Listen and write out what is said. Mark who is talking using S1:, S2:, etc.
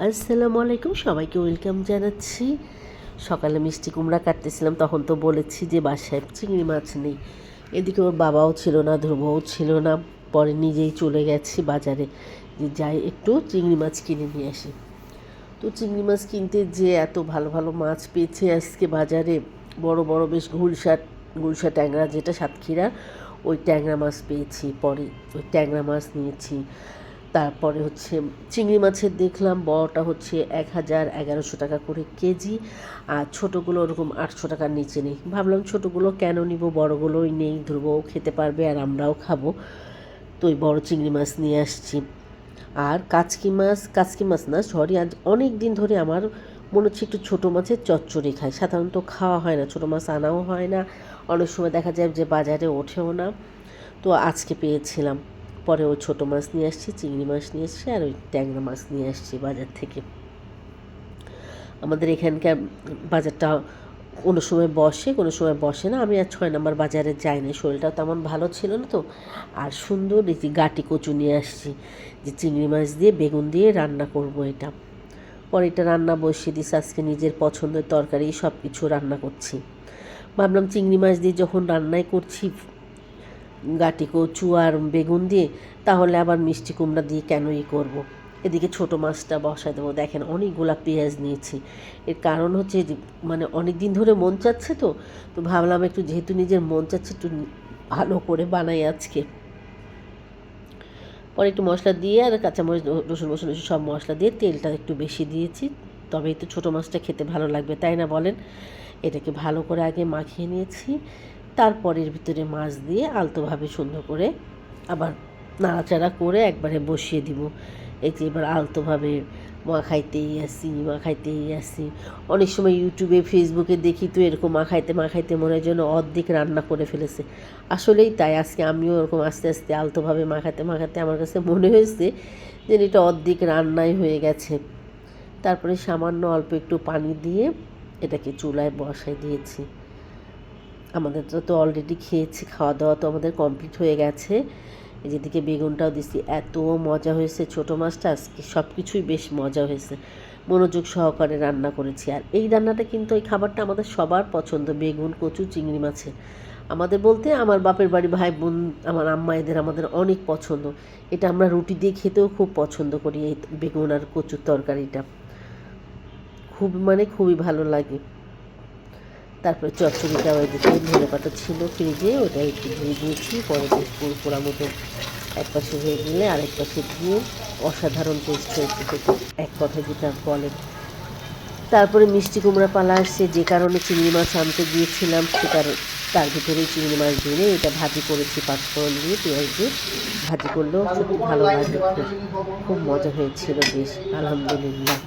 S1: আসসালামু আলাইকুম, সবাইকে ওয়েলকাম জানাচ্ছি। সকালে মিষ্টি কুমড়া কাটতেছিলাম, তখন তো বলেছি যে বাসায় চিংড়ি মাছ নেই। এদিকে ওর বাবাও ছিল না, ধ্রুবও ছিল না। পরে নিজেই চলে গেছি বাজারে, যে যাই একটু চিংড়ি মাছ কিনে নিয়ে আসি। তো চিংড়ি মাছ কিনতে যে এত ভালো ভালো মাছ পেয়েছে আজকে বাজারে। বড় বড় বেশ গুলশা ট্যাংরা, যেটা সাতক্ষীরা, ওই ট্যাংরা মাছ পেয়েছি। পরে ওই ট্যাংরা মাছ নিয়েছি। তারপরে হচ্ছে চিংড়ি মাছের দেখলাম বড়টা হচ্ছে 1100 টাকা করে কেজি, আর ছোটোগুলো ওরকম 800 টাকার নিচে নেই। ভাবলাম ছোটোগুলো কেন নিব, বড়গুলোই নেই, ধ্রুবও খেতে পারবে আর আমরাও খাবো। তো ওই বড় চিংড়ি মাছ নিয়ে আসছি। আর কাচকি মাছ না, সরি, আজ অনেক দিন ধরে আমার মনে হচ্ছে একটু ছোটো মাছের চচ্চড়ি খাই। সাধারণত খাওয়া হয় না, ছোটো মাছ আনাও হয় না, অনেক সময় দেখা যায় যে বাজারে ওঠেও না। তো আজকে পেয়েছিলাম। পরে ওই ছোটো মাছ নিয়ে আসছি, চিংড়ি মাছ নিয়ে আসছি, আর ওই ট্যাংরা মাছ নিয়ে আসছি বাজার থেকে। আমাদের এখানকার বাজারটা কোনো সময় বসে, কোনো সময় বসে না। আমি আর 6 নম্বর বাজারে যাই না, শরীরটাও তেমন ভালো ছিল না তো। আর সুন্দর এই যে গাটি কচু নিয়ে আসছি, যে চিংড়ি মাছ দিয়ে বেগুন দিয়ে রান্না করব এটা। পরে এটা রান্না বসিয়ে দিচ্ছি। আজকে নিজের পছন্দের তরকারি সব কিছু রান্না করছি। ভাবলাম চিংড়ি মাছ দিয়ে যখন রান্নাই করছি গাটি কচু আর বেগুন দিয়ে, তাহলে আবার মিষ্টি কুমড়া দিয়ে কেনই করব। এদিকে ছোটো মাছটা বসায় দেবো। দেখেন অনেকগুলা পেঁয়াজ নিয়েছি। এর কারণ হচ্ছে যে মানে অনেক দিন ধরে মন চাচ্ছে, তো তো ভাবলাম একটু, যেহেতু নিজের মন চাচ্ছে, একটু ভালো করে বানাই আজকে। পরে একটু মশলা দিয়ে আর কাঁচামরিচ, রসুন মসুন সব মশলা দিয়ে তেলটা একটু বেশি দিয়েছি। তবেই তো ছোটো মাছটা খেতে ভালো লাগবে, তাই না বলেন? এটাকে ভালো করে আগে মাখিয়ে নিয়েছি। তারপর এর ভিতরে মাছ দিয়ে আলতোভাবে সুন্দর করে আবার নাড়াচাড়া করে একবারে বসিয়ে দিব। এই যে এবার আলতোভাবে মাখাইতেই আসি। অনেক সময় ইউটিউবে ফেসবুকে দেখি তো এরকম মাখাইতে মাখাইতে মনে হয় যেন অর্ধেক রান্না করে ফেলেছে। আসলেই তাই, আজকে আমিও ওরকম আস্তে আস্তে আলতোভাবে মাখাতে মাখাতে আমার কাছে মনে হয়েছে যে এটা অর্ধেক রান্নাই হয়ে গেছে। তারপরে সামান্য অল্প একটু পানি দিয়ে এটাকে চুলায় বসাই দিয়েছি। আমাদের তো অলরেডি খেয়েছি, খাওয়া দাওয়া তো আমাদের কমপ্লিট হয়ে গেছে। যেদিকে বেগুনটাও দিছি, এত মজা হয়েছে ছোটো মাছটা। আজকে সব কিছুই বেশ মজা হয়েছে, মনোযোগ সহকারে রান্না করেছি। আর এই রান্নাটা কিন্তু, এই খাবারটা আমাদের সবার পছন্দ, বেগুন কচু চিংড়ি মাছে। আমাদের বলতে আমার বাপের বাড়ি, ভাই বোন, আমার আম্মা, এদের আমাদের অনেক পছন্দ। এটা আমরা রুটি দিয়ে খেতেও খুব পছন্দ করি, এই বেগুন আর কচুর তরকারিটা খুব মানে খুবই ভালো লাগে। তারপরে চচ্চড়িটাও এদিকে ধনেপাতা ছিল ফ্রিজে, ওটা একটু ধুয়ে দিয়েছি। পরে পুরোপুরা মতো এক পাশে হয়ে গেলে আরেক পাশে দিয়ে অসাধারণ টেস্ট হয়েছে খেতে, এক কথায় যেটা বলে। তারপরে মিষ্টি কুমড়া পালা আসছে, যে কারণে চিংড়ি মাছ আনতে গিয়েছিলাম, তার ভিতরেই চিংড়ি মাছ দিয়ে এটা ভাজি করেছি, পাঁচফোড়ন দিয়ে পেঁয়াজ দিয়ে ভাজি করলেও সত্যি ভালো লাগে, খুব খুব মজা হয়েছিল বেশ, আলহামদুলিল্লাহ।